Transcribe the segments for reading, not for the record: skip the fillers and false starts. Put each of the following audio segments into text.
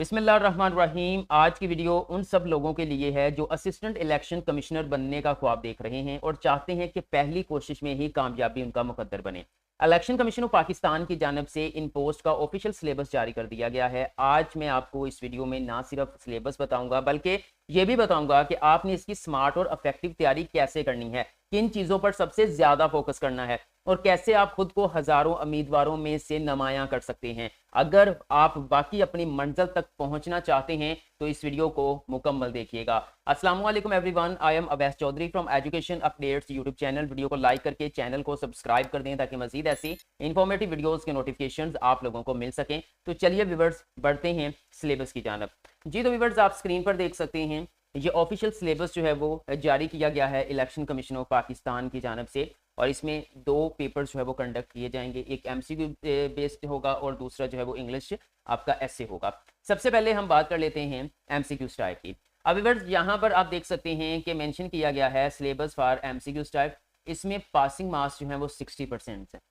बिस्मिल्लाहिर्रहमानिर्रहीम। आज की वीडियो उन सब लोगों के लिए है जो असिस्टेंट इलेक्शन कमिश्नर बनने का ख्वाब देख रहे हैं और चाहते हैं कि पहली कोशिश में ही कामयाबी उनका मुकद्दर बने। इलेक्शन कमीशन ऑफ पाकिस्तान की जानब से इन पोस्ट का ऑफिशियल सिलेबस जारी कर दिया गया है। आज मैं आपको इस वीडियो में ना सिर्फ सिलेबस बताऊंगा बल्कि ये भी बताऊंगा कि आपने इसकी स्मार्ट और इफेक्टिव तैयारी कैसे करनी है, किन चीज़ों पर सबसे ज़्यादा फोकस करना है और कैसे आप खुद को हज़ारों उम्मीदवारों में से नुमायां कर सकते हैं। अगर आप बाकी अपनी मंजिल तक पहुंचना चाहते हैं तो इस वीडियो को मुकम्मल देखिएगा। अस्सलाम वालेकुम everyone, I am Awais Chaudhry from education updates YouTube channel. Video को लाइक करके चैनल को सब्सक्राइब कर दें ताकि मजीद ऐसी इंफॉर्मेटिव वीडियोस के नोटिफिकेशंस आप लोगों को मिल सकें। तो चलिए व्यूअर्स बढ़ते हैं सिलेबस की जानब। जी तो व्यूअर्स आप स्क्रीन पर देख सकते हैं ये ऑफिशियल सिलेबस जो है वो जारी किया गया है इलेक्शन कमीशन ऑफ पाकिस्तान की जानब से और इसमें दो पेपर जो है वो कंडक्ट किए जाएंगे, एक एमसीक्यू बेस्ड होगा और दूसरा जो है वो इंग्लिश आपका एसए होगा। सबसे पहले हम बात कर लेते हैं एमसीक्यू टाइप की। अब व्यूअर्स यहाँ पर आप देख सकते हैं कि मेंशन किया गया है सिलेबस फॉर एमसीक्यू टाइप। इसमें पासिंग मार्क्स जो है वो 60% है।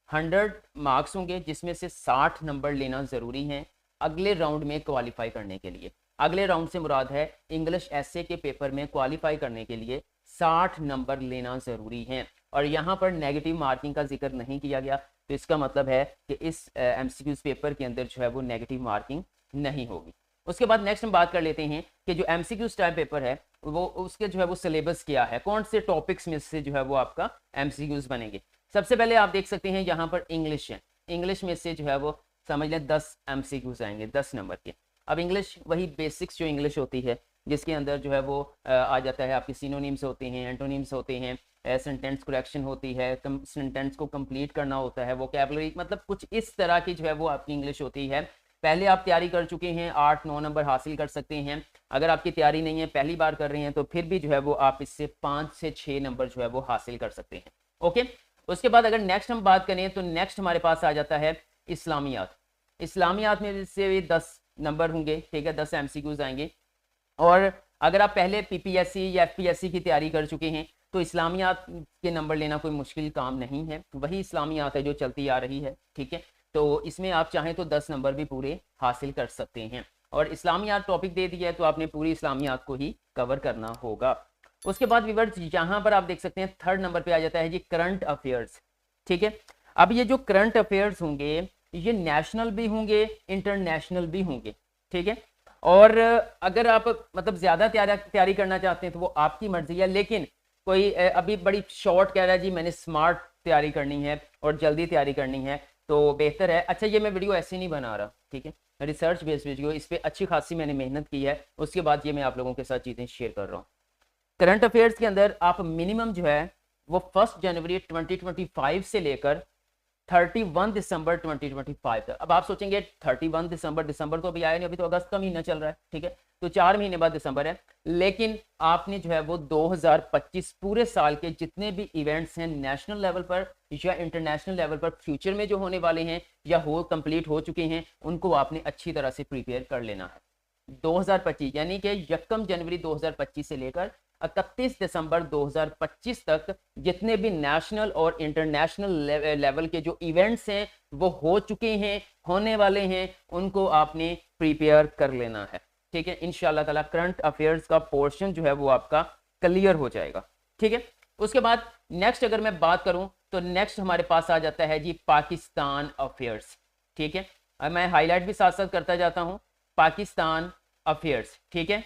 100 मार्क्स होंगे जिसमें से 60 नंबर लेना ज़रूरी है अगले राउंड में क्वालिफाई करने के लिए। अगले राउंड से मुराद है इंग्लिश एसए के पेपर में क्वालिफाई करने के लिए 60 नंबर लेना ज़रूरी है और यहाँ पर नेगेटिव मार्किंग का जिक्र नहीं किया गया, तो इसका मतलब है कि इस एमसीक्यूज पेपर के अंदर जो है वो नेगेटिव मार्किंग नहीं होगी। उसके बाद नेक्स्ट हम बात कर लेते हैं कि जो एमसीक्यूज टाइप पेपर है वो उसके जो है वो सिलेबस क्या है, कौन से टॉपिक्स में से जो है वो आपका एमसीक्यूज बनेंगे। सबसे पहले आप देख सकते हैं यहाँ पर इंग्लिश है। इंग्लिश में से जो है वो समझ लें 10 एमसीक्यूज आएंगे 10 नंबर के। अब इंग्लिश वही बेसिक्स जो इंग्लिश होती है जिसके अंदर जो है वो आ जाता है आपके सिनोनिम्स होते हैं, एंटोनिम्स होते हैं, सेंटेंस करेक्शन होती है, सेंटेंस को कंप्लीट करना होता है, वोकैबुलरी, मतलब कुछ इस तरह की जो है वो आपकी इंग्लिश होती है। पहले आप तैयारी कर चुके हैं 8-9 नंबर हासिल कर सकते हैं। अगर आपकी तैयारी नहीं है, पहली बार कर रहे हैं, तो फिर भी जो है वो आप इससे 5 से 6 नंबर जो है वो हासिल कर सकते हैं। ओके, उसके बाद अगर नेक्स्ट हम बात करें तो नेक्स्ट हमारे पास आ जाता है इस्लामियात। इस्लामियात में से 10 नंबर होंगे, ठीक है, 10 एमसीक्यूज आएंगे। और अगर आप पहले पीपीएससी या एफपीएससी की तैयारी कर चुके हैं तो इस्लामियात के नंबर लेना कोई मुश्किल काम नहीं है, वही इस्लामियात है जो चलती आ रही है, ठीक है। तो इसमें आप चाहें तो 10 नंबर भी पूरे हासिल कर सकते हैं और इस्लामियात टॉपिक दे दिया है तो आपने पूरी इस्लामियात को ही कवर करना होगा। उसके बाद व्यूअर्स यहाँ पर आप देख सकते हैं 3rd नंबर पे आ जाता है जी करंट अफेयर्स, ठीक है। अब ये जो करंट अफेयर्स होंगे ये नेशनल भी होंगे, इंटरनेशनल भी होंगे, ठीक है। और अगर आप मतलब ज़्यादा तैयारी करना चाहते हैं तो वो आपकी मर्जी है, लेकिन कोई अभी बड़ी शॉर्ट कह रहा है जी मैंने स्मार्ट तैयारी करनी है और जल्दी तैयारी करनी है तो बेहतर है। अच्छा, ये मैं वीडियो ऐसे नहीं बना रहा, ठीक है, रिसर्च बेस्ड वीडियो, इस पर अच्छी खासी मैंने मेहनत की है, उसके बाद ये मैं आप लोगों के साथ चीज़ें शेयर कर रहा हूँ। करंट अफेयर्स के अंदर आप मिनिमम जो है वो 1 जनवरी 2025 से लेकर 31 दिसंबर 2025 तक। अब आप सोचेंगे 31 दिसंबर तो अभी आया नहीं, अभी तो अगस्त का महीना चल रहा है, ठीक है, तो 4 महीने बाद दिसंबर है। लेकिन आपने जो है वो 2025 पूरे साल के जितने भी इवेंट्स हैं नेशनल लेवल पर या इंटरनेशनल लेवल पर फ्यूचर में जो होने वाले हैं या हो कंप्लीट हो चुके हैं उनको आपने अच्छी तरह से प्रिपेयर कर लेना है। 2025 यानी कि 1 जनवरी 2025 से लेकर 31 दिसंबर 2025 तक जितने भी नेशनल और इंटरनेशनल लेवल के जो इवेंट्स हैं वो हो चुके हैं, होने वाले हैं, उनको आपने प्रिपेयर कर लेना है, ठीक है। इंशाल्लाह ताला करंट अफेयर्स का पोर्शन जो है वो आपका क्लियर हो जाएगा, ठीक है। उसके बाद नेक्स्ट अगर मैं बात करूं तो नेक्स्ट हमारे पास आ जाता है जी पाकिस्तान अफेयर्स, ठीक है। अब मैं हाईलाइट भी साथ साथ करता जाता हूं, पाकिस्तान अफेयर्स, ठीक है।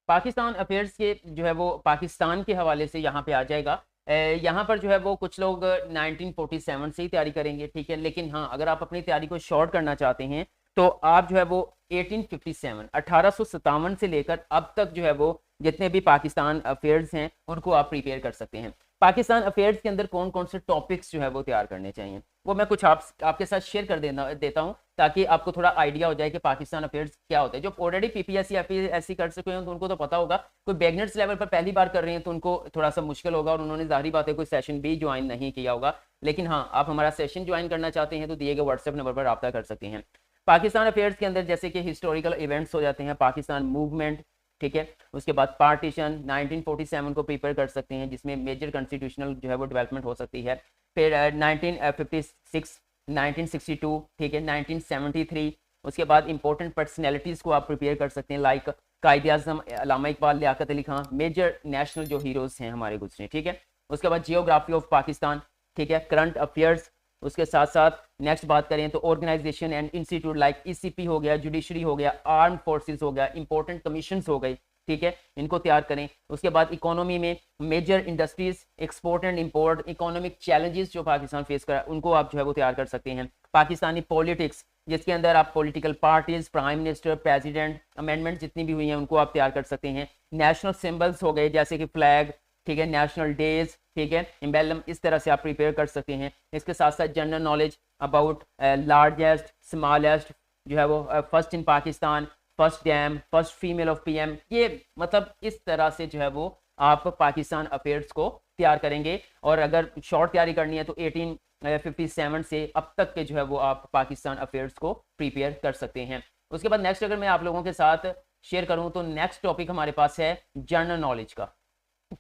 पाकिस्तान अफेयर्स के जो है वो पाकिस्तान के हवाले से यहाँ पे आ जाएगा। यहाँ पर जो है वो कुछ लोग 1947 से ही तैयारी करेंगे, ठीक है, लेकिन हाँ अगर आप अपनी तैयारी को शॉर्ट करना चाहते हैं तो आप जो है वो 1857 से लेकर अब तक जो है वो जितने भी पाकिस्तान अफेयर्स हैं उनको आप प्रिपेयर कर सकते हैं। पाकिस्तान अफेयर्स के अंदर कौन कौन से टॉपिक्स जो है वो तैयार करने चाहिए वो मैं कुछ आपके साथ शेयर कर देता हूँ ताकि आपको थोड़ा आइडिया हो जाए कि पाकिस्तान अफेयर्स क्या होता है। जो ऑलरेडी पीपीएससी एफपीएससी कर चुके हैं तो उनको तो पता होगा, कोई बिगिनर्स लेवल पर पहली बार कर रहे हैं तो उनको थोड़ा सा मुश्किल होगा और उन्होंने जाहिर बात है कोई सेशन भी ज्वाइन नहीं किया होगा। लेकिन हाँ आप हमारा सेशन ज्वाइन करना चाहते हैं तो दिए गए व्हाट्सएप नंबर पर रब्ता कर सकते हैं। पाकिस्तान अफेयर्स के अंदर जैसे कि हिस्टोरिकल इवेंट्स हो जाते हैं, पाकिस्तान मूवमेंट, ठीक है, उसके बाद पार्टीशन 1947 को प्रिपेयर कर सकते हैं जिसमें मेजर कॉन्स्टिट्यूशनल जो है वो डेवलपमेंट हो सकती है। फिर 1956 1962, ठीक है, 1973 उसके बाद इंपॉर्टेंट पर्सनैलिटीज़ को आप प्रिपेयर कर सकते हैं, लाइक कायद आज़म, अल्लामा इकबाल, लियाकत अली खां, मेजर नेशनल जो हीरोज़ हैं हमारे गुजरे, ठीक है। उसके बाद जियोग्राफी ऑफ पाकिस्तान, ठीक है, करंट अफेयर्स। उसके साथ साथ नेक्स्ट बात करें तो organisation and institute like ECP हो गया, जुडिशरी हो गया, आर्म फोर्सेस हो गया, इंपॉर्टेंट कमीशंस हो गई, ठीक है, इनको तैयार करें। उसके बाद इकोनॉमी में major industries, export and import, economic challenges जो पाकिस्तान फेस कर रहा है उनको आप जो है वो तैयार कर सकते हैं। पाकिस्तानी पॉलिटिक्स, जिसके अंदर आप political parties, prime minister, president, amendment जितनी भी हुई हैं उनको आप तैयार कर सकते हैं। नेशनल सिंबल्स हो गए जैसे कि फ्लैग, ठीक है, नेशनल डेज, ठीक है, एम्बेलम, इस तरह से आप प्रिपेयर कर सकते हैं। इसके साथ साथ general knowledge about largest, smallest जो है वो first in Pakistan, first dam, first female of PM, ये मतलब इस तरह से जो है वो आप पाकिस्तान अफेयर्स को तैयार करेंगे। और अगर शॉर्ट तैयारी करनी है तो 1857 से अब तक के जो है वो आप पाकिस्तान अफेयर्स को प्रिपेयर कर सकते हैं। उसके बाद नेक्स्ट अगर मैं आप लोगों के साथ शेयर करूं तो नेक्स्ट टॉपिक हमारे पास है जनरल नॉलेज का,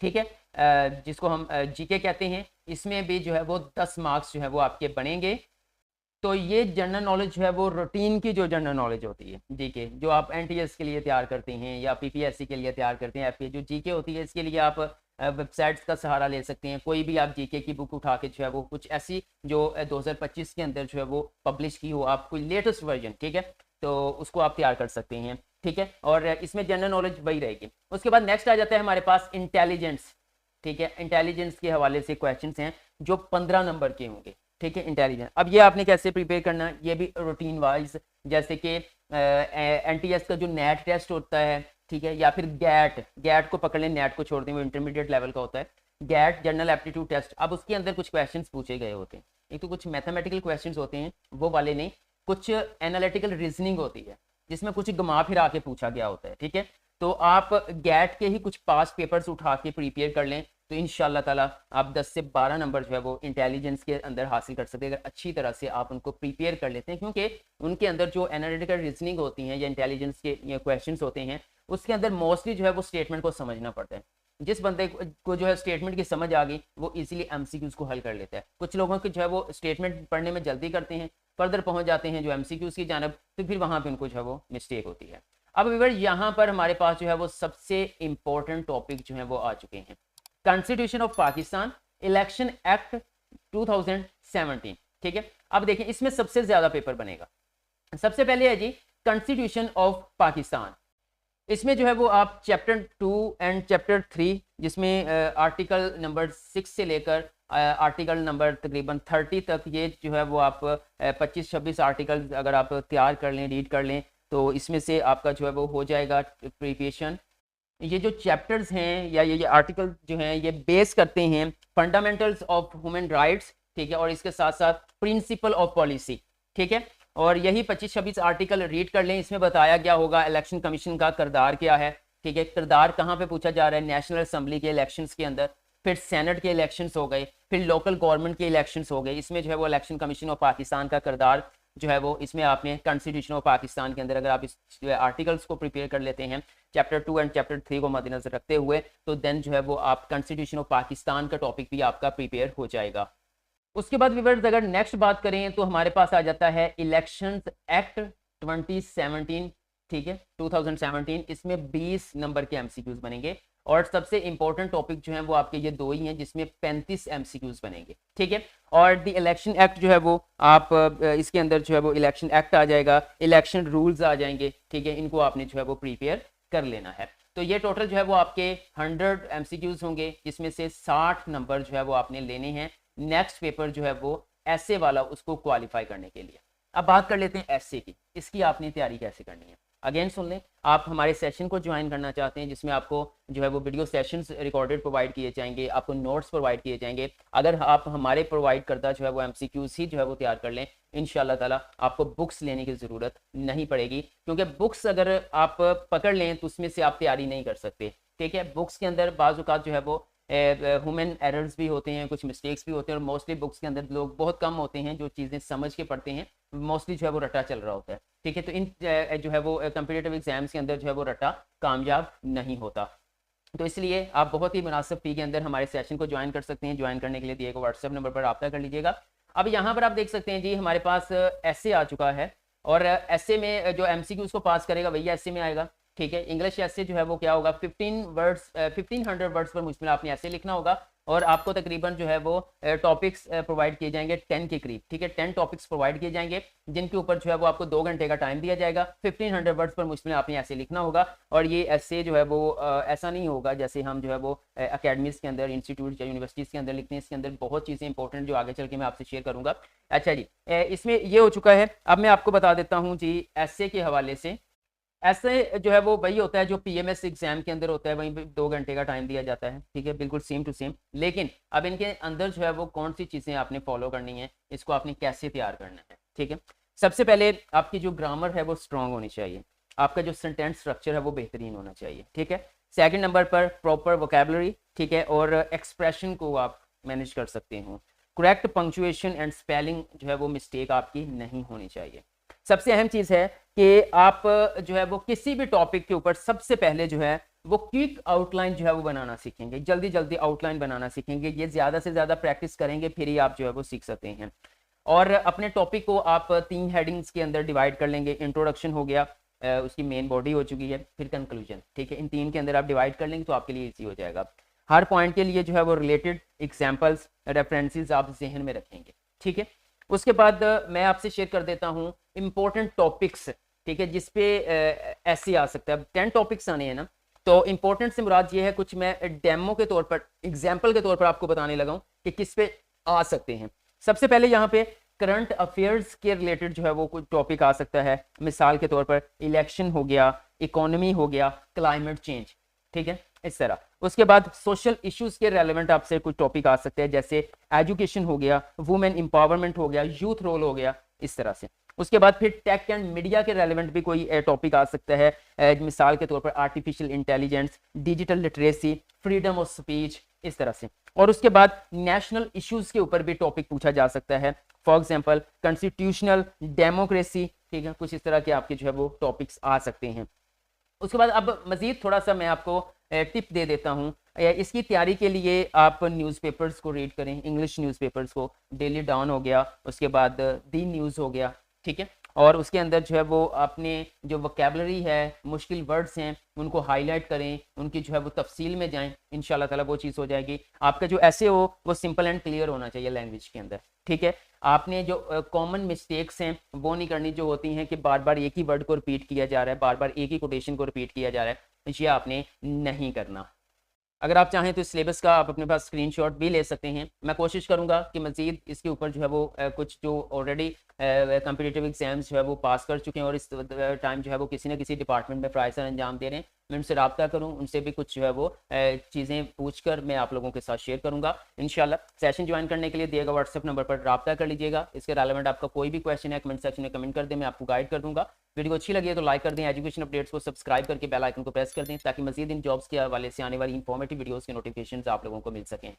ठीक है, जिसको हम जीके कहते हैं। इसमें भी जो है वो 10 मार्क्स जो है वो आपके बनेंगे। तो ये जनरल नॉलेज जो है वो रूटीन की जो जनरल नॉलेज होती है जीके, जो आप एनटीएस के लिए तैयार करते हैं या पीपीएससी के लिए तैयार करते हैं, एफपीए, जो जीके होती है इसके लिए आप वेबसाइट्स का सहारा ले सकते हैं। कोई भी आप जीके की बुक उठा के जो है वो कुछ ऐसी जो 2025 के अंदर जो है वो पब्लिश की हो, आप कोई लेटेस्ट वर्जन, ठीक है, तो उसको आप तैयार कर सकते हैं, ठीक है। और इसमें जनरल नॉलेज वही रहेगी। उसके बाद नेक्स्ट आ जाता है हमारे पास इंटेलिजेंस, ठीक है। इंटेलिजेंस के हवाले से क्वेश्चंस हैं जो 15 नंबर के होंगे, ठीक है, इंटेलिजेंस। अब ये आपने कैसे प्रिपेयर करना है, ये भी रूटीन वाइज, जैसे कि एनटीएस का जो नेट टेस्ट होता है, ठीक है, या फिर गैट को पकड़ लें, नेट को छोड़ दें, वो इंटरमीडिएट लेवल का होता है। गैट जनरल एप्टीट्यूड टेस्ट, अब उसके अंदर कुछ क्वेश्चन पूछे गए होते हैं। एक तो कुछ मैथमेटिकल क्वेश्चन होते हैं, वो वाले नहीं, कुछ एनालिटिकल रीजनिंग होती है जिसमें कुछ घुमा फिरा के पूछा गया होता है, ठीक है। तो आप गैट के ही कुछ पास पेपर्स उठा के प्रिपेयर कर लें तो इंशाल्लाह ताला आप 10 से 12 नंबर जो है वो इंटेलिजेंस के अंदर हासिल कर सकते हैं, अगर अच्छी तरह से आप उनको प्रिपेयर कर लेते हैं। क्योंकि उनके अंदर जो एनालिटिकल रीजनिंग होती हैं या इंटेलिजेंस के क्वेश्चंस होते हैं, उसके अंदर मोस्टली जो है वो स्टेटमेंट को समझना पड़ता है। जिस बंदे को जो है स्टेटमेंट की समझ आ गई वो इजीली एमसीक्यूज को हल कर लेता है। कुछ लोगों की जो है वो स्टेटमेंट पढ़ने में जल्दी करते हैं, फर्दर पहुंच जाते हैं जो एमसीक्यूज की जानब, तो फिर वहां पे उनको जो है वो मिस्टेक होती है। अब व्यूअर यहाँ पर हमारे पास जो है वो सबसे इंपॉर्टेंट टॉपिक जो है वो आ चुके हैं, constitution of Pakistan, election act 2017, ठीक है। अब देखें इसमें सबसे ज्यादा पेपर बनेगा। सबसे पहले है जी कॉन्स्टिट्यूशन ऑफ पाकिस्तान। इसमें जो है वो आप चैप्टर 2 एंड चैप्टर 3, जिसमें आर्टिकल नंबर 6 से लेकर आर्टिकल नंबर तकरीबन 30 तक, ये जो है वो आप 25-26 आर्टिकल अगर आप तैयार कर लें, रीड कर लें, तो इसमें से आपका जो है वो हो जाएगा प्रिपरेशन। ये जो चैप्टर्स हैं या ये आर्टिकल जो हैं ये बेस करते हैं फंडामेंटल्स ऑफ ह्यूमन राइट्स, ठीक है, और इसके साथ साथ प्रिंसिपल ऑफ पॉलिसी, ठीक है। और यही 25-26 आर्टिकल रीड कर लें। इसमें बताया गया होगा इलेक्शन कमीशन का किरदार क्या है, ठीक है, किरदार कहाँ पे पूछा जा रहा है, नेशनल असेंबली के इलेक्शंस के अंदर, फिर सेनेट के इलेक्शंस हो गए, फिर लोकल गवर्नमेंट के इलेक्शंस हो गए। इसमें जो है वो इलेक्शन कमीशन ऑफ पाकिस्तान का किरदार जो है वो इसमें आपने कॉन्स्टिट्यूशन ऑफ पाकिस्तान के अंदर अगर आप इस आर्टिकल्स को प्रिपेयर कर लेते हैं चैप्टर 2 एंड चैप्टर 3 को मद्देनजर रखते हुए, तो देन जो है वो आप कॉन्स्टिट्यूशन ऑफ पाकिस्तान का टॉपिक भी आपका प्रिपेयर हो जाएगा। उसके बाद व्यूअर्स अगर नेक्स्ट बात करें तो हमारे पास आ जाता है इलेक्शंस एक्ट 2017, ठीक है, 2017। इसमें 20 नंबर के एमसीक्यूज बनेंगे और सबसे इंपॉर्टेंट टॉपिक जो है वो आपके ये दो ही हैं जिसमें 35 एमसीक्यूज बनेंगे, ठीक है। और द इलेक्शन एक्ट जो है वो आप इसके अंदर जो है वो इलेक्शन एक्ट आ जाएगा, इलेक्शन रूल्स आ जाएंगे, ठीक है, इनको आपने जो है वो प्रिपेयर कर लेना है। तो ये टोटल जो है वो आपके 100 एमसीक्यूज होंगे, जिसमें से 60 नंबर जो है वो आपने लेने हैं नेक्स्ट पेपर जो है वो ऐसे वाला उसको क्वालिफाई करने के लिए। अब बात कर लेते हैं ऐसे की, इसकी आपने तैयारी कैसे करनी है। अगेन सुन लें, आप हमारे सेशन को ज्वाइन करना चाहते हैं जिसमें आपको जो है वो वीडियो सेशंस रिकॉर्डेड प्रोवाइड किए जाएंगे, आपको नोट्स प्रोवाइड किए जाएंगे। अगर आप हमारे प्रोवाइड करता जो है वो एमसीक्यूज ही जो है वो तैयार कर लें, इंशाल्लाह ताला आपको बुक्स लेने की ज़रूरत नहीं पड़ेगी, क्योंकि बुक्स अगर आप पकड़ लें तो उसमें से आप तैयारी नहीं कर सकते, ठीक है। बुक्स के अंदर बाज़ औक़ात जो है वो ह्यूमन एरर्स भी होते हैं, कुछ मिस्टेक्स भी होते हैं, और मोस्टली बुक्स के अंदर लोग बहुत कम होते हैं जो चीज़ें समझ के पढ़ते हैं, मोस्टली जो है वो रट्टा चल रहा होता है, ठीक है। तो इन जो है वो कम्पिटिटिव एग्जाम्स के अंदर जो है वो रट्टा कामयाब नहीं होता। तो इसलिए आप बहुत ही मुनासिब फी के अंदर हमारे सेशन को ज्वाइन कर सकते हैं। ज्वाइन करने के लिए दिए गए व्हाट्सएप नंबर पर रब्ता कर लीजिएगा। अब यहाँ पर आप देख सकते हैं जी हमारे पास ऐसे आ चुका है और ऐसे में जो एमसीक्यू उसको पास करेगा वही ऐसे में आएगा। ठीक है, इंग्लिश ऐसे जो है वो क्या होगा, 1500 वर्ड्स पर मुश्किल आपने ऐसे लिखना होगा, और आपको तकरीबन जो है वो टॉपिक्स प्रोवाइड किए जाएंगे 10 के करीब। ठीक है, 10 टॉपिक्स प्रोवाइड किए जाएंगे जिनके ऊपर जो है वो आपको 2 घंटे का टाइम दिया जाएगा। 1500 वर्ड्स पर मुश्किल आपने ऐसे लिखना होगा, और ये ऐसे जो है वो ऐसा नहीं होगा जैसे हम जो है वो अकेडमीज के अंदर, इंस्टीट्यूट या यूनिवर्सिटीज़ के अंदर लिखते हैं। इसके अंदर बहुत चीज़ें इंपॉर्टेंट जो आगे चल के मैं आपसे शेयर करूंगा। अच्छा जी, इसमें ये हो चुका है। अब मैं आपको बता देता हूँ जी ऐसे के हवाले से। ऐसे जो है वो वही होता है जो पीएमएस एग्जाम के अंदर होता है, वहीं पे 2 घंटे का टाइम दिया जाता है। ठीक है, बिल्कुल सेम टू सेम। लेकिन अब इनके अंदर जो है वो कौन सी चीज़ें आपने फॉलो करनी है, इसको आपने कैसे तैयार करना है। ठीक है, सबसे पहले आपकी जो ग्रामर है वो स्ट्रांग होनी चाहिए, आपका जो सेंटेंस स्ट्रक्चर है वो बेहतरीन होना चाहिए। ठीक है, सेकंड नंबर पर प्रॉपर वोकेबलरी, ठीक है, और एक्सप्रेशन को आप मैनेज कर सकते हो। करेक्ट पंक्चुएशन एंड स्पेलिंग जो है वो मिस्टेक आपकी नहीं होनी चाहिए। सबसे अहम चीज़ है कि आप जो है वो किसी भी टॉपिक के ऊपर सबसे पहले जो है वो क्विक आउटलाइन जो है वो बनाना सीखेंगे, जल्दी जल्दी आउटलाइन बनाना सीखेंगे। ये ज़्यादा से ज़्यादा प्रैक्टिस करेंगे फिर ही आप जो है वो सीख सकते हैं। और अपने टॉपिक को आप 3 हेडिंग्स के अंदर डिवाइड कर लेंगे। इंट्रोडक्शन हो गया, उसकी मेन बॉडी हो चुकी है, फिर कंक्लूजन। ठीक है, इन 3 के अंदर आप डिवाइड कर लेंगे तो आपके लिए ईजी हो जाएगा। हर पॉइंट के लिए जो है वो रिलेटेड एग्जाम्पल्स, रेफरेंसेस आप जहन में रखेंगे। ठीक है, उसके बाद मैं आपसे शेयर कर देता हूँ इंपॉर्टेंट टॉपिक्स। ठीक है, जिसपे ऐसे आ सकता है। अब 10 टॉपिक्स आने हैं ना, तो इंपॉर्टेंट से मुराद ये है, कुछ मैं डेमो के तौर पर, एग्जाम्पल के तौर पर आपको बताने लगा हूँ कि किस पे आ सकते हैं। सबसे पहले यहाँ पे करंट अफेयर्स के रिलेटेड जो है वो कुछ टॉपिक आ सकता है। मिसाल के तौर पर इलेक्शन हो गया, इकोनॉमी हो गया, क्लाइमेट चेंज। ठीक है, इस तरह। उसके बाद सोशल इश्यूज के रेलेवेंट आपसे कुछ टॉपिक आ सकते हैं, जैसे एजुकेशन हो गया, वुमेन एम्पावरमेंट हो गया, यूथ रोल हो गया, इस तरह से। उसके बाद फिर टेक एंड मीडिया के रेलेवेंट भी कोई टॉपिक आ सकता है, मिसाल के तौर पर artificial intelligence, digital literacy, freedom of speech, इस तरह से। और उसके बाद नेशनल इश्यूज के ऊपर भी टॉपिक पूछा जा सकता है, फॉर एग्जाम्पल कॉन्स्टिट्यूशनल डेमोक्रेसी। ठीक है, कुछ इस तरह के आपके जो है वो टॉपिक्स आ सकते हैं। उसके बाद अब मजीद थोड़ा सा मैं आपको टिप दे देता हूँ। इसकी तैयारी के लिए आप न्यूज़पेपर्स को रीड करें, इंग्लिश न्यूज़पेपर्स को। डेली डॉन हो गया, उसके बाद दी न्यूज़ हो गया। ठीक है, और उसके अंदर जो है वो आपने जो वोकेबलरी है, मुश्किल वर्ड्स हैं, उनको हाईलाइट करें, उनकी जो है वो तफसील में जाएं। इंशाल्लाह ताला वो चीज़ हो जाएगी। आपका जो ऐसे हो वो सिंपल एंड क्लियर होना चाहिए लैंग्वेज के अंदर। ठीक है, आपने जो कॉमन मिस्टेक्स हैं वो नहीं करनी, जो होती हैं कि बार बार एक ही वर्ड को रिपीट किया जा रहा है, बार बार एक ही कोटेशन को रिपीट किया जा रहा है, ये आपने नहीं करना। अगर आप चाहें तो इस सिलेबस का आप अपने पास स्क्रीनशॉट भी ले सकते हैं। मैं कोशिश करूंगा कि मजीद इसके ऊपर जो है वो कुछ जो ऑलरेडी कम्पिटिटिव एग्जाम्स जो है वो पास कर चुके हैं और इस टाइम जो है वो किसी न किसी डिपार्टमेंट में प्राइसर अंजाम दे रहे हैं, मैं उनसे रब्ता करूं, उनसे भी कुछ जो है वो चीज़ें पूछ कर मैं आप लोगों के साथ शेयर करूंगा इंशाल्लाह। सेशन ज्वाइन करने के लिए दिए गए व्हाट्सएप नंबर पर रब्ता कर लीजिएगा। इसके रेलेवेंट आपका कोई भी क्वेश्चन है कमेंट सेक्शन में कमेंट कर दें, मैं आपको गाइड कर दूंगा। वीडियो अच्छी लगी है तो लाइक कर दें, एजुकेशन अपडेट्स को सब्सक्राइब करके बेल आइकन को प्रेस कर दें, ताकि मजीद इन जॉब्स के हवाले से आने वाली इंफॉर्मेटिव वीडियोस के नोटिफिकेशन आप लोगों को मिल सकें।